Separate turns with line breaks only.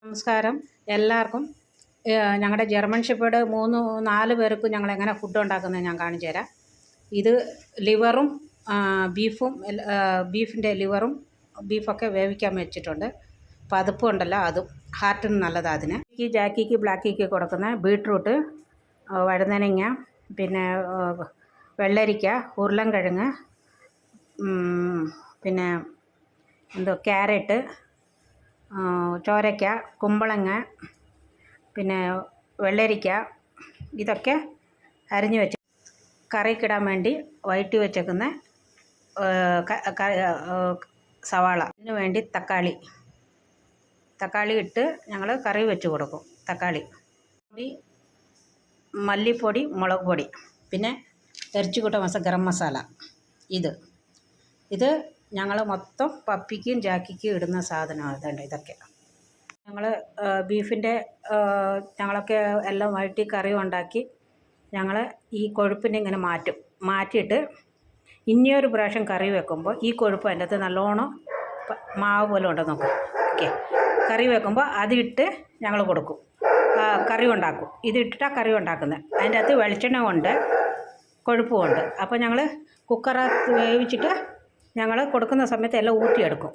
നമസ്കാരം എല്ലാവർക്കും. ഞങ്ങളുടെ ജർമ്മൻ ഷെപ്പേർഡ് 4 പേർക്കും ഞങ്ങൾ എങ്ങനെ ഫുഡ് ഉണ്ടാക്കുന്നത് ഞാൻ കാണിച്ചു തരാം. ഇത് ലിവറും ബീഫിൻ്റെ ലിവറും ബീഫൊക്കെ വേവിക്കാൻ വെച്ചിട്ടുണ്ട്. പതുപ്പും ഉണ്ടല്ലോ, അതും ഹാർട്ടിന് നല്ലതാണ്. അതിന് ഈ ജാക്കിക്ക് ബ്ലാക്കിക്ക് കൊടുക്കുന്ന ബീട്രൂട്ട്, വഴുതനങ്ങ, പിന്നെ വെള്ളരിക്ക, ഉരുളൻകിഴങ്ങ്, പിന്നെ ക്യാരറ്റ്, ചോരയ്ക്ക, കുമ്പളങ്ങ, പിന്നെ വെള്ളരിക്ക, ഇതൊക്കെ അരിഞ്ഞു വെച്ച് കറിക്കിടാൻ വേണ്ടി വഴറ്റി വെച്ചേക്കുന്ന സവാള, ഇതിന് വേണ്ടി തക്കാളി ഇട്ട് ഞങ്ങൾ കറി വെച്ച് കൊടുക്കും. തക്കാളി, മല്ലിപ്പൊടി, മുളക് പൊടി, പിന്നെ ഇറച്ചിക്കൂട്ട ഗരം മസാല. ഇത് ഞങ്ങൾ മൊത്തം പപ്പിക്കും ജാക്കിക്കും ഇടുന്ന സാധനമാണ്. ഇതൊക്കെ ഞങ്ങൾ ബീഫിൻ്റെ ഞങ്ങളൊക്കെ എല്ലാം വഴറ്റി കറി ഉണ്ടാക്കി ഞങ്ങൾ ഈ കൊഴുപ്പിനെ ഇങ്ങനെ മാറ്റിയിട്ട് ഇനിയൊരു പ്രാവശ്യം കറി വെക്കുമ്പോൾ ഈ കൊഴുപ്പ് അതിൻ്റെ അകത്ത് നല്ലോണം മാവ് പോലെ ഉണ്ടെന്ന് നോക്കും. കറി വെക്കുമ്പോൾ അതിട്ട് ഞങ്ങൾ കൊടുക്കും, കറി ഉണ്ടാക്കും. ഇതിട്ടിട്ടാണ് കറി ഉണ്ടാക്കുന്നത്. അതിൻ്റെ അകത്ത് വെളിച്ചെണ്ണ കൊണ്ട് കൊഴുപ്പും ഉണ്ട്. അപ്പോൾ ഞങ്ങൾ കുക്കറകത്ത് വേവിച്ചിട്ട് ഞങ്ങൾ കൊടുക്കുന്ന സമയത്ത് എല്ലാം ഊറ്റിയെടുക്കും.